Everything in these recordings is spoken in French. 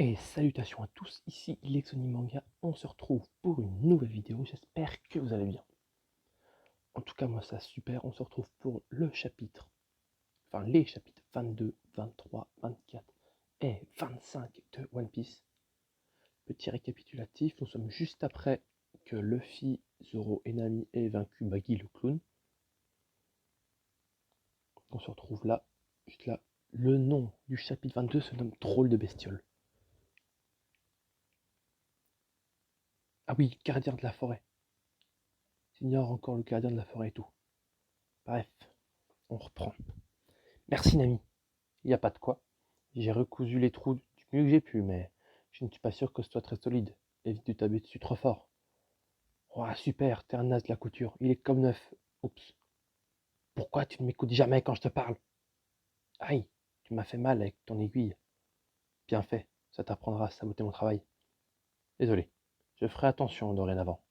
Et salutations à tous, ici Lexony Manga, on se retrouve pour une nouvelle vidéo, j'espère que vous allez bien. En tout cas moi ça super, on se retrouve pour le chapitre, enfin les chapitres 22, 23, 24 et 25 de One Piece. Petit récapitulatif, nous sommes juste après que Luffy, Zoro et Nami aient vaincu Baggy le clown. On se retrouve là, juste là. Le nom du chapitre 22 se nomme Drôle de bestiole. Ah oui, gardien de la forêt. J'ignore encore le gardien de la forêt et tout. Bref, on reprend. Merci Nami, il n'y a pas de quoi. J'ai recousu les trous du mieux que j'ai pu, mais je ne suis pas sûr que ce soit très solide. Évite de taper dessus trop fort. Oh super, t'es un as de la couture, il est comme neuf. Oups. Pourquoi tu ne m'écoutes jamais quand je te parle? Aïe, tu m'as fait mal avec ton aiguille. Bien fait, ça t'apprendra à saboter mon travail. Désolé, je ferai attention dorénavant.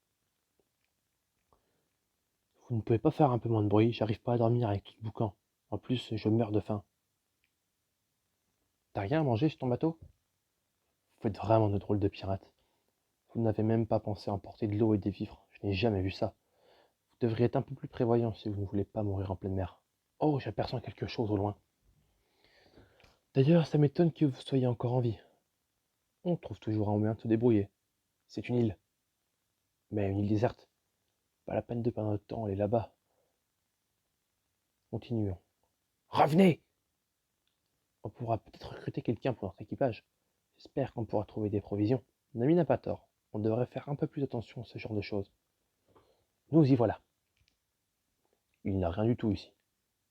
Vous ne pouvez pas faire un peu moins de bruit, j'arrive pas à dormir avec tout ce boucan. En plus, je meurs de faim. T'as rien à manger sur ton bateau? Vous faites vraiment de drôles de pirates. Vous n'avez même pas pensé à emporter de l'eau et des vivres. Je n'ai jamais vu ça. Vous devriez être un peu plus prévoyant si vous ne voulez pas mourir en pleine mer. Oh, j'aperçois quelque chose au loin. D'ailleurs, ça m'étonne que vous soyez encore en vie. On trouve toujours un moyen de se débrouiller. C'est une île. Mais une île déserte. Pas la peine de perdre notre temps, elle est là-bas. Continuons. Revenez! On pourra peut-être recruter quelqu'un pour notre équipage. J'espère qu'on pourra trouver des provisions. Nami n'a pas tort. On devrait faire un peu plus attention à ce genre de choses. Nous y voilà. Il n'y a rien du tout ici.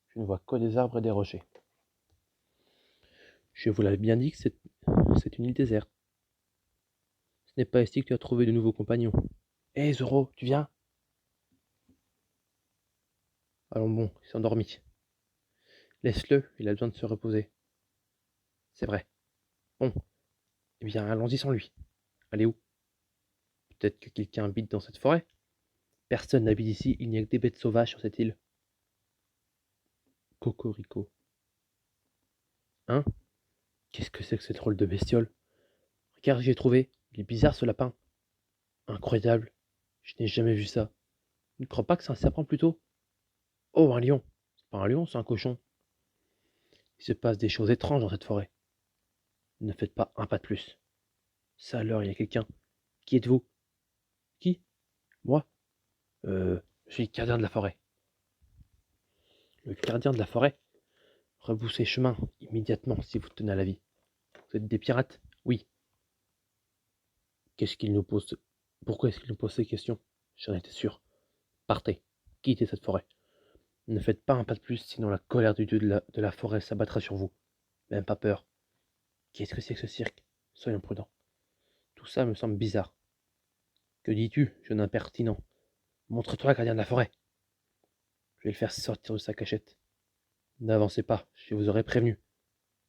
Je ne vois que des arbres et des rochers. Je vous l'avais bien dit que c'est une île déserte. Ce n'est pas ici que tu as trouvé de nouveaux compagnons. Hé Zoro, tu viens? Allons bon, il s'est endormi. Laisse-le, il a besoin de se reposer. C'est vrai. Bon, eh bien allons-y sans lui. Allez où? Peut-être que quelqu'un habite dans cette forêt? Personne n'habite ici, il n'y a que des bêtes sauvages sur cette île. Cocorico. Hein? Qu'est-ce que c'est que cette drôle de bestiole? Regarde, j'ai trouvé. Il est bizarre ce lapin. Incroyable. Je n'ai jamais vu ça. Tu ne crois pas que c'est un serpent plutôt? Oh, un lion. C'est pas un lion, c'est un cochon. Il se passe des choses étranges dans cette forêt. Ne faites pas un pas de plus. Ça alors, il y a quelqu'un. Qui êtes-vous? Qui? Moi? Je suis le gardien de la forêt. Le gardien de la forêt? Rebroussez chemin immédiatement si vous tenez à la vie. Vous êtes des pirates? Oui. Qu'est-ce qu'il nous pose? Pourquoi est-ce qu'il nous pose ces questions? J'en étais sûr. Partez. Quittez cette forêt. Ne faites pas un pas de plus, sinon la colère du dieu de la forêt s'abattra sur vous. Même pas peur. Qu'est-ce que c'est que ce cirque? Soyons prudents. Tout ça me semble bizarre. Que dis-tu, jeune impertinent? Montre-toi, gardien de la forêt. Je vais le faire sortir de sa cachette. N'avancez pas, je vous aurais prévenu.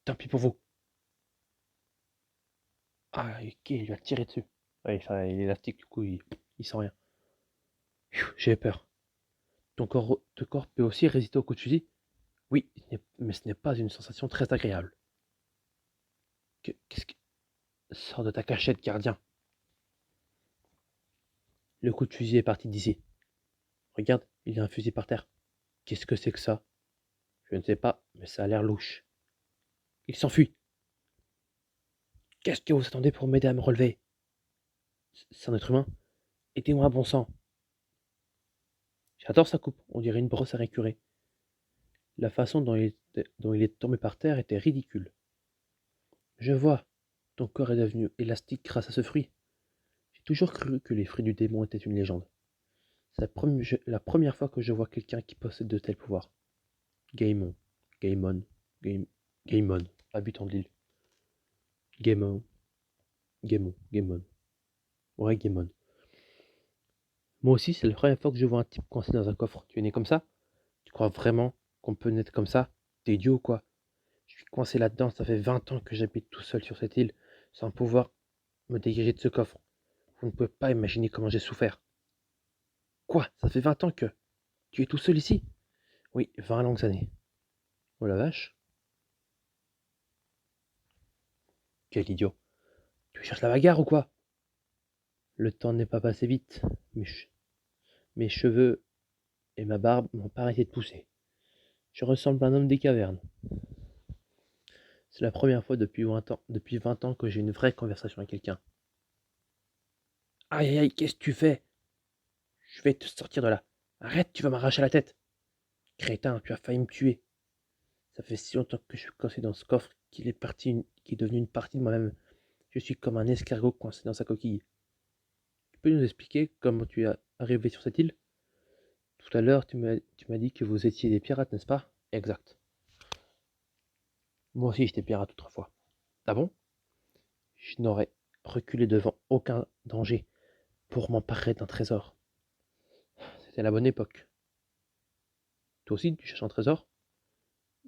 Tant pis pour vous. Ah, ok, il lui a tiré dessus. Ouais, enfin, il est élastique, du coup, il sent rien. J'ai peur. Ton corps peut aussi résister au coup de fusil? Oui, mais ce n'est pas une sensation très agréable. Qu'est-ce que... Sors de ta cachette, gardien. Le coup de fusil est parti d'ici. Regarde, il y a un fusil par terre. Qu'est-ce que c'est que ça? Je ne sais pas, mais ça a l'air louche. Il s'enfuit. Qu'est-ce que vous attendez pour m'aider à me relever? C'est un être humain? Aidez-moi, bon sang. J'adore sa coupe, on dirait une brosse à récurer. La façon dont il est tombé par terre était ridicule. Je vois, ton corps est devenu élastique grâce à ce fruit. J'ai toujours cru que les fruits du démon étaient une légende. C'est la première fois que je vois quelqu'un qui possède de tels pouvoirs. Game on, game on, game on, habitant de l'île. Game on, game on, game on. Ouais, game on. Moi aussi, c'est la première fois que je vois un type coincé dans un coffre. Tu es né comme ça? Tu crois vraiment qu'on peut naître comme ça? T'es idiot ou quoi? Je suis coincé là-dedans, ça fait 20 ans que j'habite tout seul sur cette île, sans pouvoir me dégager de ce coffre. Vous ne pouvez pas imaginer comment j'ai souffert. Quoi? Ça fait 20 ans que... Tu es tout seul ici? Oui, 20 longues années. Oh la vache. Quel idiot. Tu cherches la bagarre ou quoi? Le temps n'est pas passé vite. Mes cheveux et ma barbe n'ont pas arrêté de pousser. Je ressemble à un homme des cavernes. C'est la première fois depuis 20 ans que j'ai une vraie conversation avec quelqu'un. Aïe aïe aïe, qu'est-ce que tu fais? Je vais te sortir de là. Arrête, tu vas m'arracher la tête. Crétin, tu as failli me tuer. Ça fait si longtemps que je suis coincé dans ce coffre qu'il est devenu une partie de moi-même. Je suis comme un escargot coincé dans sa coquille. Tu peux nous expliquer comment tu es arrivé sur cette île? Tout à l'heure, tu m'as dit que vous étiez des pirates, n'est-ce pas? Exact. Moi aussi, j'étais pirate autrefois. Ah bon? Je n'aurais reculé devant aucun danger pour m'emparer d'un trésor. C'était la bonne époque. Toi aussi, tu cherches un trésor?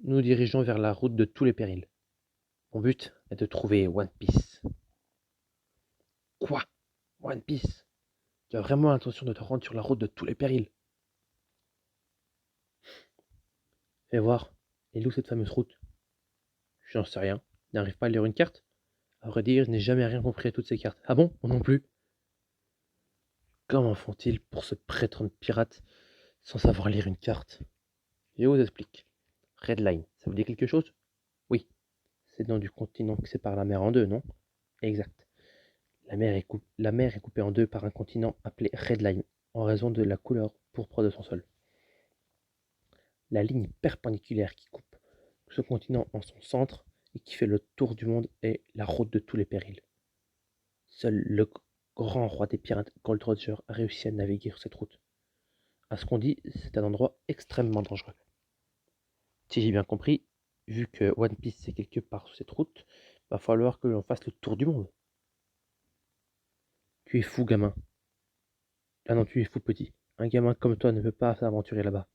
Nous nous dirigeons vers la route de tous les périls. Mon but est de trouver One Piece. Quoi? One Piece? Tu as vraiment l'intention de te rendre sur la route de tous les périls? Fais voir. Elle est où cette fameuse route? J'en sais rien. Je n'arrive pas à lire une carte? À vrai dire, je n'ai jamais rien compris à toutes ces cartes. Ah bon? Moi non plus. Comment font-ils pour se prétendre pirates sans savoir lire une carte? Je vous explique. Red Line, ça vous dit quelque chose? Oui. C'est le nom du continent qui sépare la mer en deux, non? Exact. La mer est coupée en deux par un continent appelé Red Line, en raison de la couleur pourpre de son sol. La ligne perpendiculaire qui coupe ce continent en son centre et qui fait le tour du monde est la route de tous les périls. Seul le grand roi des pirates, Gold Roger, a réussi à naviguer sur cette route. À ce qu'on dit, c'est un endroit extrêmement dangereux. Si j'ai bien compris, vu que One Piece est quelque part sur cette route, va falloir que l'on fasse le tour du monde. Tu es fou, gamin. Ah non, tu es fou, petit. Un gamin comme toi ne peut pas s'aventurer là-bas.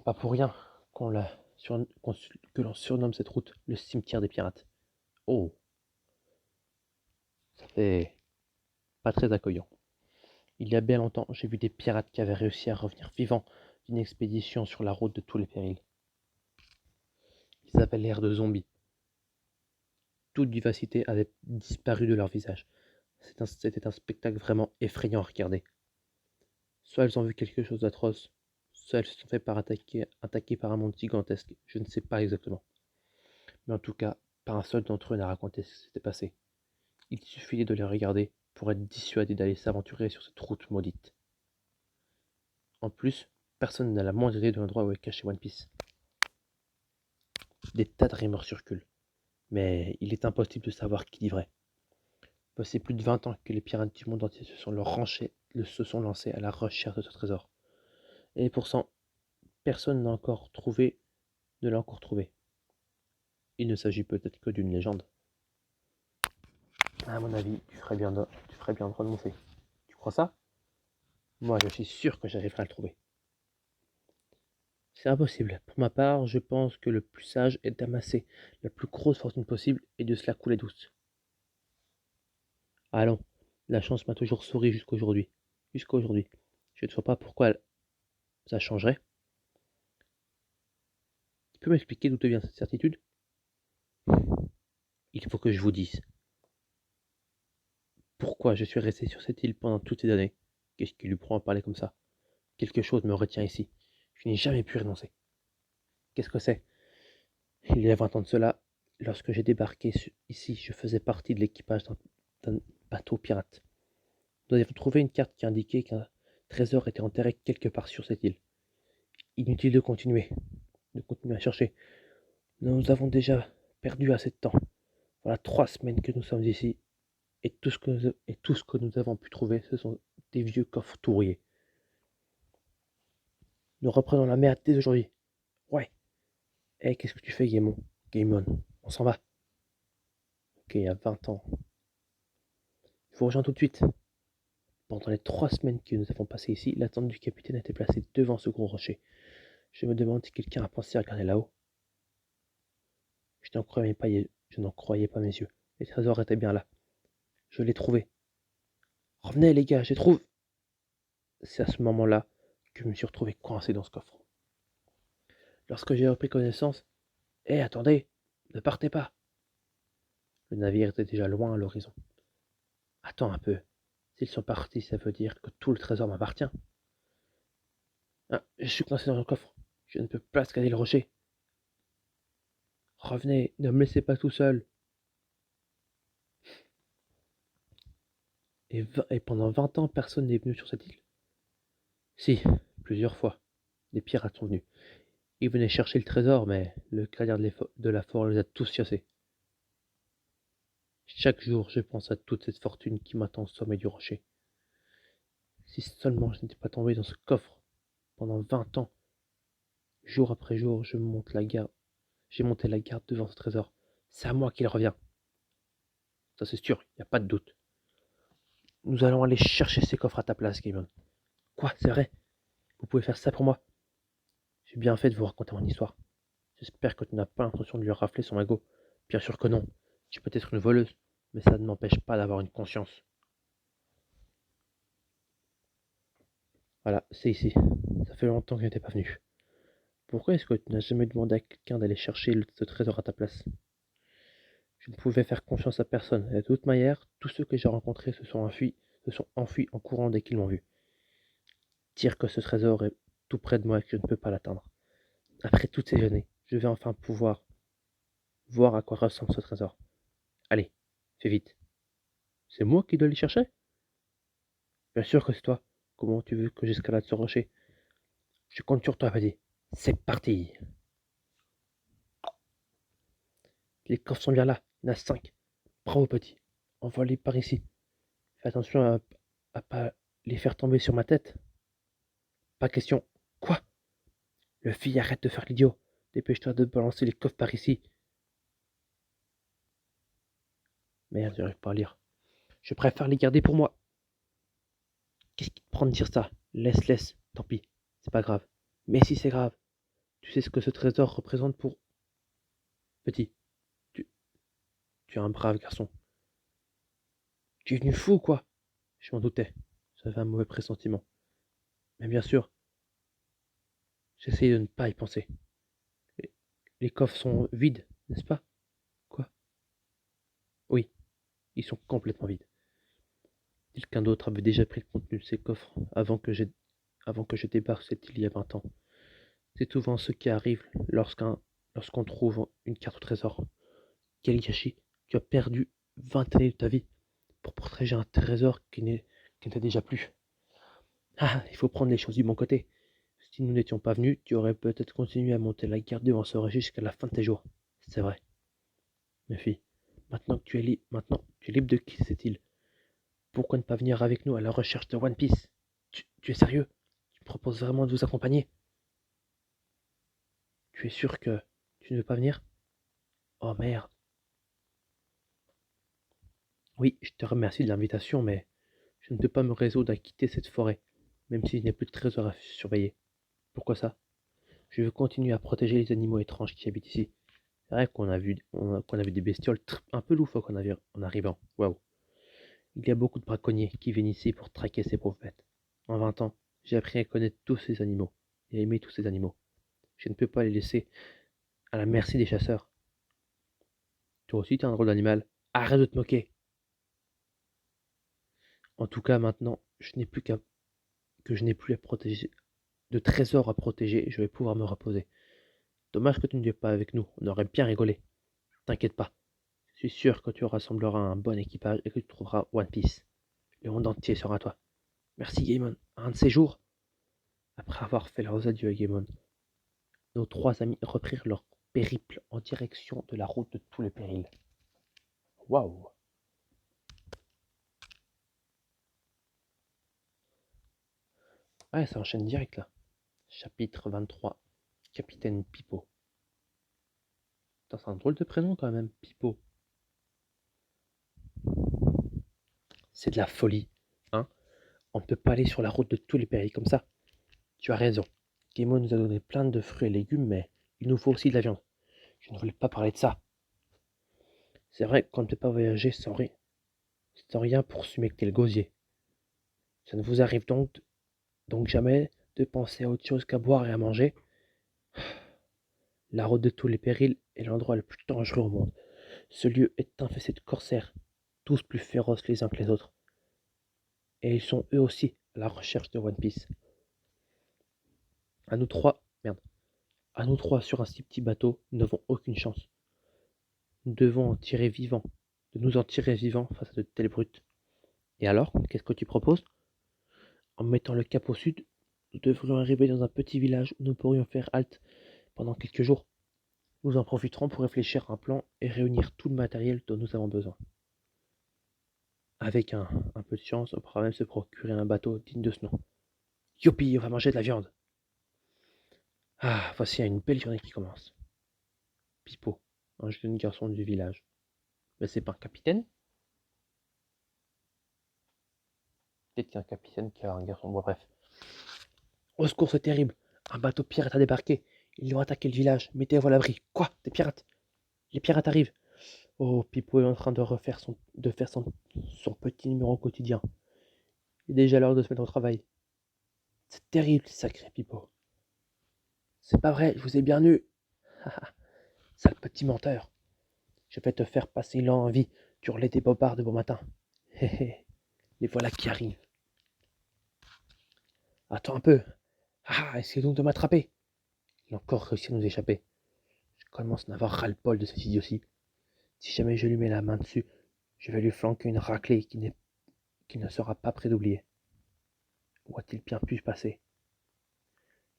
Pas pour rien que l'on surnomme cette route le cimetière des pirates. Oh, ça fait pas très accueillant. Il y a bien longtemps, j'ai vu des pirates qui avaient réussi à revenir vivants d'une expédition sur la route de tous les périls. Ils avaient l'air de zombies. Toute vivacité avait disparu de leur visage. C'était un spectacle vraiment effrayant à regarder. Soit elles ont vu quelque chose d'atroce, soit elles se sont fait attaquer par un monde gigantesque. Je ne sais pas exactement. Mais en tout cas, pas un seul d'entre eux n'a raconté ce qui s'était passé. Il suffisait de les regarder pour être dissuadé d'aller s'aventurer sur cette route maudite. En plus, personne n'a la moindre idée de l'endroit où est caché One Piece. Des tas de rumeurs circulent, mais il est impossible de savoir qui dit vrai. Voici plus de 20 ans que les pirates du monde entier se sont lancés à la recherche de ce trésor. Et pourtant, personne ne l'a encore trouvé. Il ne s'agit peut-être que d'une légende. À mon avis, tu ferais bien de renoncer. Tu crois ça? Moi, je suis sûr que j'arriverai à le trouver. C'est impossible. Pour ma part, je pense que le plus sage est d'amasser la plus grosse fortune possible et de se la couler douce. Allons, la chance m'a toujours souri jusqu'à aujourd'hui. Jusqu'à aujourd'hui. Je ne vois pas pourquoi ça changerait. Tu peux m'expliquer d'où te vient cette certitude? Il faut que je vous dise. Pourquoi je suis resté sur cette île pendant toutes ces années? Qu'est-ce qui lui prend à parler comme ça? Quelque chose me retient ici. Je n'ai jamais pu renoncer. Qu'est-ce que c'est? Il y a 20 ans de cela, lorsque j'ai débarqué ici, je faisais partie de l'équipage d'un bateau pirate. Nous avions trouvé une carte qui indiquait qu'un trésor était enterré quelque part sur cette île. Inutile de continuer à chercher. Nous avons déjà perdu assez de temps. Voilà 3 semaines que nous sommes ici, et tout ce que nous avons pu trouver, ce sont des vieux coffres tout rouillés. Nous reprenons la mer dès aujourd'hui. Ouais. Eh, qu'est-ce que tu fais, Gaemon, on s'en va. Ok, il y a 20 ans. Il faut rejoindre tout de suite. Pendant les 3 semaines que nous avons passées ici, la tente du capitaine a été placée devant ce gros rocher. Je me demande si quelqu'un a pensé à regarder là-haut. Je n'en croyais pas mes yeux. Les trésors étaient bien là. Je l'ai trouvé. Revenez les gars, j'ai trouvé. C'est à ce moment-là que je me suis retrouvé coincé dans ce coffre. Lorsque j'ai repris connaissance, attendez, ne partez pas. Le navire était déjà loin à l'horizon. Attends un peu. S'ils sont partis, ça veut dire que tout le trésor m'appartient. Ah, je suis coincé dans le coffre. Je ne peux pas scanner le rocher. Revenez, ne me laissez pas tout seul. Et pendant 20 ans, personne n'est venu sur cette île? Si, plusieurs fois. Des pirates sont venus. Ils venaient chercher le trésor, mais le gardien de la forêt les a tous chassés. Chaque jour, je pense à toute cette fortune qui m'attend au sommet du rocher. Si seulement je n'étais pas tombé dans ce coffre pendant 20 ans, jour après jour, j'ai monté la garde devant ce trésor. C'est à moi qu'il revient. Ça c'est sûr, il n'y a pas de doute. Nous allons aller chercher ces coffres à ta place, Gaimon. Quoi, c'est vrai? Vous pouvez faire ça pour moi? J'ai bien fait de vous raconter mon histoire. J'espère que tu n'as pas l'intention de lui rafler son magot. Bien sûr que non. Tu peux être une voleuse, mais ça ne m'empêche pas d'avoir une conscience. Voilà, c'est ici. Ça fait longtemps que je n'étais pas venu. Pourquoi est-ce que tu n'as jamais demandé à quelqu'un d'aller chercher ce trésor à ta place? Je ne pouvais faire confiance à personne, et de toute manière, tous ceux que j'ai rencontrés se sont enfuis en courant dès qu'ils m'ont vu. Dire que ce trésor est tout près de moi et que je ne peux pas l'atteindre. Après toutes ces années, je vais enfin pouvoir voir à quoi ressemble ce trésor. Allez, fais vite. C'est moi qui dois l'y chercher? Bien sûr que c'est toi. Comment tu veux que j'escalade ce rocher? Je compte sur toi, vas-y. C'est parti. Les coffres sont bien là. Il y en a 5. Bravo, petit. Envoie-les par ici. Fais attention à pas les faire tomber sur ma tête. Pas question. Quoi? Le fille, arrête de faire l'idiot. Dépêche-toi de balancer les coffres par ici. Merde, j'arrive pas à lire. Je préfère les garder pour moi. Qu'est-ce qui te prend de dire ça? Laisse. Tant pis. C'est pas grave. Mais si c'est grave. Tu sais ce que ce trésor représente pour... Petit, tu, tu es un brave garçon. Tu es venu fou, quoi? Je m'en doutais. J'avais un mauvais pressentiment. Mais bien sûr, j'essayais de ne pas y penser. Les, les coffres sont vides, n'est-ce pas? Quoi? Oui, ils sont complètement vides. Quelqu'un d'autre avait déjà pris le contenu de ces coffres avant que je débarque cette île il y a 20 ans. C'est souvent ce qui arrive lorsqu'on trouve une carte au trésor. Kaligashi, tu as perdu 20 années de ta vie pour protéger un trésor qui n'était déjà plus. Ah, il faut prendre les choses du bon côté. Si nous n'étions pas venus, tu aurais peut-être continué à monter la garde devant ce rocher jusqu'à la fin de tes jours. C'est vrai. Ma fille, maintenant tu es libre de quitter cette île. Pourquoi ne pas venir avec nous à la recherche de One Piece? Tu es sérieux? Tu me proposes vraiment de vous accompagner? Tu es sûr que tu ne veux pas venir? Oh merde. Oui, je te remercie de l'invitation, mais je ne peux pas me résoudre à quitter cette forêt, même si je n'ai plus de trésor à surveiller. Pourquoi ça? Je veux continuer à protéger les animaux étranges qui habitent ici. C'est vrai qu'on a vu des bestioles un peu loufoques en arrivant. Waouh. Il y a beaucoup de braconniers qui viennent ici pour traquer ces pauvres bêtes. En 20 ans, j'ai appris à connaître tous ces animaux et à aimer tous ces animaux. Je ne peux pas les laisser à la merci des chasseurs. Toi aussi, t'es un drôle d'animal. Arrête de te moquer. En tout cas, maintenant, je n'ai plus à protéger, de trésors à protéger, je vais pouvoir me reposer. Dommage que tu ne viennes pas avec nous, on aurait bien rigolé. T'inquiète pas, je suis sûr que tu rassembleras un bon équipage et que tu trouveras One Piece. Le monde entier sera à toi. Merci Gaemon. Un de ces jours, après avoir fait leurs adieux à Gaemon, nos trois amis reprirent leur périple en direction de la route de tous les périls. Waouh! Ouais, ça enchaîne direct là. Chapitre 23. Capitaine Pipo. C'est un drôle de prénom quand même, Pipo. C'est de la folie, hein? On ne peut pas aller sur la route de tous les périls comme ça. Tu as raison. Gaemon nous a donné plein de fruits et légumes, mais il nous faut aussi de la viande. Je ne voulais pas parler de ça. C'est vrai qu'on ne peut pas voyager sans rien pour s'humecter le gosier. Ça ne vous arrive donc jamais de penser à autre chose qu'à boire et à manger? La route de tous les périls est l'endroit le plus dangereux au monde. Ce lieu est infesté de corsaires, tous plus féroces les uns que les autres. Et ils sont eux aussi à la recherche de One Piece. À nous trois, merde, à nous trois sur un si petit bateau, nous n'avons aucune chance. Nous devons en tirer vivants, de nous en tirer vivants face à de telles brutes. Et alors, qu'est-ce que tu proposes? En mettant le cap au sud, nous devrions arriver dans un petit village où nous pourrions faire halte pendant quelques jours. Nous en profiterons pour réfléchir à un plan et réunir tout le matériel dont nous avons besoin. Avec un peu de chance, on pourra même se procurer un bateau digne de ce nom. Youpi, on va manger de la viande. Ah, voici une belle journée qui commence. Pipo, un jeune garçon du village. Mais c'est pas un capitaine? Peut-être qu'il y a un capitaine qui a un garçon. Bon, bref. Au secours, c'est terrible. Un bateau pirate a débarqué. Ils ont attaqué le village. Mettez-vous à l'abri. Quoi? Des pirates? Les pirates arrivent. Oh, Pipo est en train de faire son petit numéro quotidien. Il est déjà l'heure de se mettre au travail. C'est terrible, sacré Pipo. C'est pas vrai, je vous ai bien eu. Sale petit menteur. Je vais te faire passer l'envie d'hurler des bobards de bon matin. Hé hé, les voilà qui arrivent. Attends un peu. Ah, essayez donc de m'attraper. Il a encore réussi à nous échapper. Je commence à en avoir ras-le-bol de cette idiotie. Si jamais je lui mets la main dessus, je vais lui flanquer une raclée qui ne sera pas près d'oublier. Où a-t-il bien pu se passer?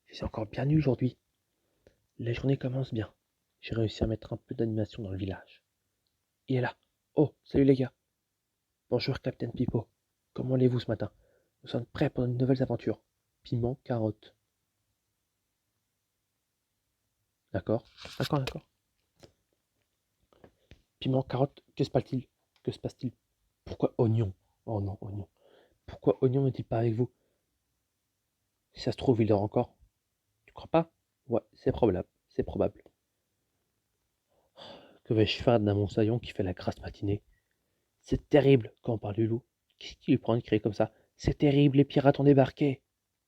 Je suis encore bien nu aujourd'hui. La journée commence bien. J'ai réussi à mettre un peu d'animation dans le village. Il est là. Oh, salut les gars. Bonjour, Captain Pipo. Comment allez-vous ce matin? Nous sommes prêts pour de nouvelles aventures. Piment, carotte. D'accord, d'accord. Piment, carotte, que se passe-t-il? Que se passe-t-il? Pourquoi oignon? Oh non, oignon. Pourquoi oignon n'est-il pas avec vous? Si ça se trouve, il dort encore. Tu crois pas? Ouais, c'est probable, c'est probable. Que vais-je faire d'un moussaillon qui fait la grasse matinée? C'est terrible quand on parle du loup. Qu'est-ce qui lui prend de crier comme ça? C'est terrible, les pirates ont débarqué.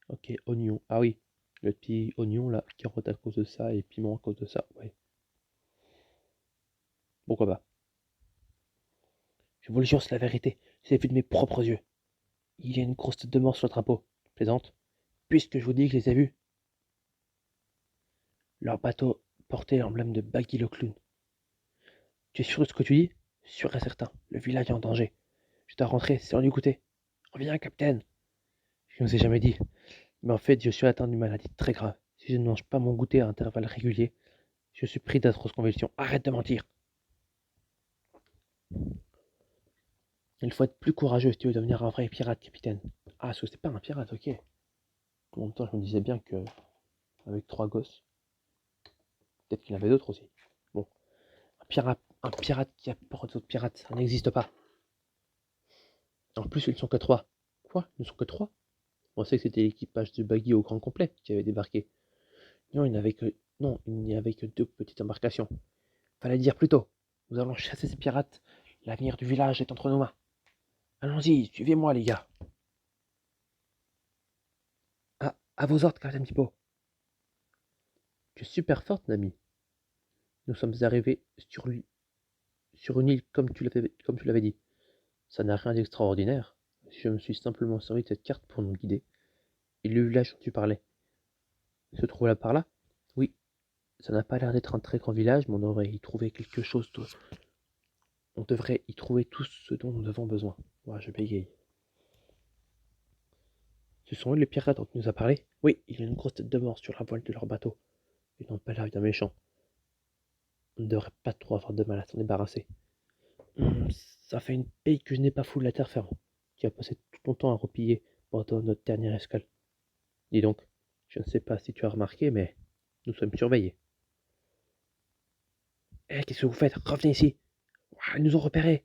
Ok, oignon. Ah oui, le petit oignon là, carotte à cause de ça et piment à cause de ça. Ouais, pourquoi pas? Je vous le jure, c'est la vérité. Je l'ai vu de mes propres yeux. Il y a une grosse tête de mort sur le drapeau. Plaisante. Puisque je vous dis que je les ai vus. Leur bateau portait l'emblème de Baggy le clown. Tu es sûr de ce que tu dis? Sûr et certain. Le village est en danger. Je dois rentrer, c'est l'heure du goûter. Reviens, capitaine. Je ne vous ai jamais dit. Mais en fait, je suis atteint d'une maladie très grave. Si je ne mange pas mon goûter à intervalles réguliers, je suis pris d'atroces convulsions. Arrête de mentir. Il faut être plus courageux si tu veux devenir un vrai pirate, capitaine. Ah, parce que c'est pas un pirate, ok. En même temps, je me disais bien que, avec trois gosses, peut-être qu'il y en avait d'autres aussi. Bon, un pirate qui apporte d'autres pirates, ça n'existe pas. En plus, ils ne sont que trois. Quoi? Ils ne sont que trois? On pensait que c'était l'équipage de Baggy au grand complet qui avait débarqué. Non, il n'y avait que deux petites embarcations. Fallait dire plus tôt. Nous allons chasser ces pirates. L'avenir du village est entre nos mains. Allons-y, suivez-moi, les gars. Ah, à vos ordres, Captain Pipo. Tu es super forte, Nami. Nous sommes arrivés sur une île comme tu l'avais dit. Ça n'a rien d'extraordinaire. Je me suis simplement servi de cette carte pour nous guider. Et le village dont tu parlais se trouve là par là? Oui, ça n'a pas l'air d'être un très grand village, mais on devrait y trouver tout ce dont nous avons besoin. Ouais, je bégaye. Ce sont eux les pirates dont tu nous as parlé? Oui, il y a une grosse tête de mort sur la voile de leur bateau. Ils n'ont pas l'air bien méchants. On ne devrait pas trop avoir de mal à s'en débarrasser. Ça fait une paye que je n'ai pas foulé la terre ferme. Tu as passé tout ton temps à repiller pendant notre dernière escale. Dis donc, je ne sais pas si tu as remarqué, mais nous sommes surveillés. Eh, qu'est-ce que vous faites? Revenez ici! Ouah, ils nous ont repérés!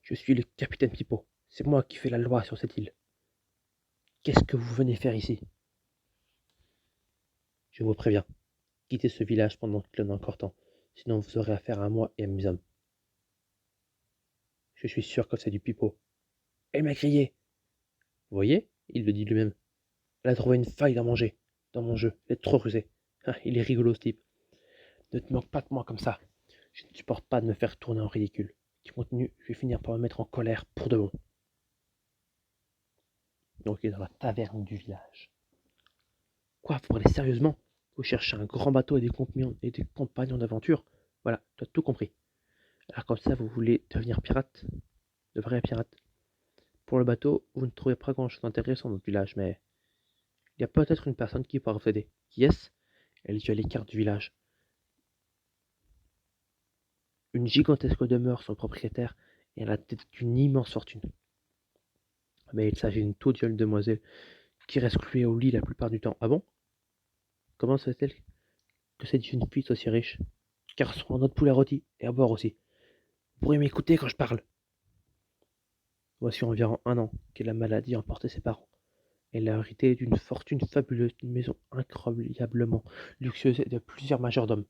Je suis le capitaine Pipo. C'est moi qui fais la loi sur cette île. Qu'est-ce que vous venez faire ici? Je vous préviens, quittez ce village pendant qu'il en a encore temps, sinon vous aurez affaire à moi et à mes hommes. Je suis sûr que c'est du Pipo. Elle m'a crié! Vous voyez? Il le dit lui-même. Elle a trouvé une faille dans mon jeu. Elle est trop rusée. Ah, il est rigolo ce type. Ne te moque pas de moi comme ça. Je ne supporte pas de me faire tourner en ridicule. Si tu continues, je vais finir par me mettre en colère pour de bon. Donc, il est dans la taverne du village. Quoi, vous parlez sérieusement? Vous cherchez un grand bateau et des compagnons d'aventure? Voilà, tu as tout compris. Alors comme ça, vous voulez devenir pirate? De vrai pirate? Pour le bateau, vous ne trouvez pas grand-chose d'intéressant dans notre village, mais il y a peut-être une personne qui pourra vous aider. Qui est-ce? Elle est à l'écart du village. Une gigantesque demeure, son propriétaire, et à la tête d'une immense fortune. Mais il s'agit d'une toute jeune demoiselle qui reste clouée au lit la plupart du temps. Ah bon? Comment se fait-elle que cette jeune fille soit si riche? Car son notre poulet rôti et à boire aussi. Vous pourriez m'écouter quand je parle. Voici environ un an que la maladie a emporté ses parents. Elle a hérité d'une fortune fabuleuse, d'une maison incroyablement luxueuse et de plusieurs majordomes.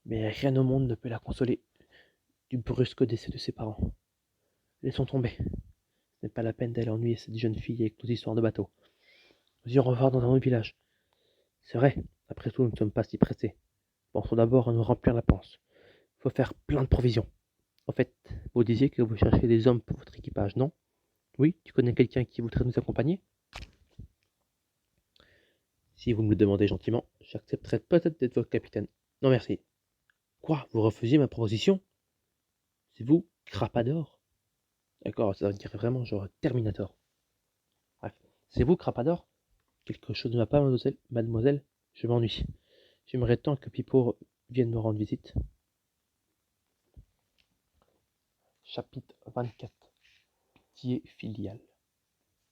Mais rien au monde ne peut la consoler du brusque décès de ses parents. Laissons tomber. Ce n'est pas la peine d'aller ennuyer cette jeune fille avec nos histoires de bateau. Nous irons voir dans un autre village. C'est vrai, après tout, nous ne sommes pas si pressés. Pensons d'abord à nous remplir la panse. Il faut faire plein de provisions. En fait, vous disiez que vous cherchez des hommes pour votre équipage, non? Oui, tu connais quelqu'un qui voudrait nous accompagner? Si vous me le demandez gentiment, j'accepterai peut-être d'être votre capitaine. Non merci. Quoi? Vous refusiez ma proposition? C'est vous, Crapador? D'accord, ça dirait vraiment genre Terminator. Bref, c'est vous, Crapador? Quelque chose ne va pas, mademoiselle? Mademoiselle? Je m'ennuie. J'aimerais tant que Pipo vienne me rendre visite. Chapitre 24. Qui est filial?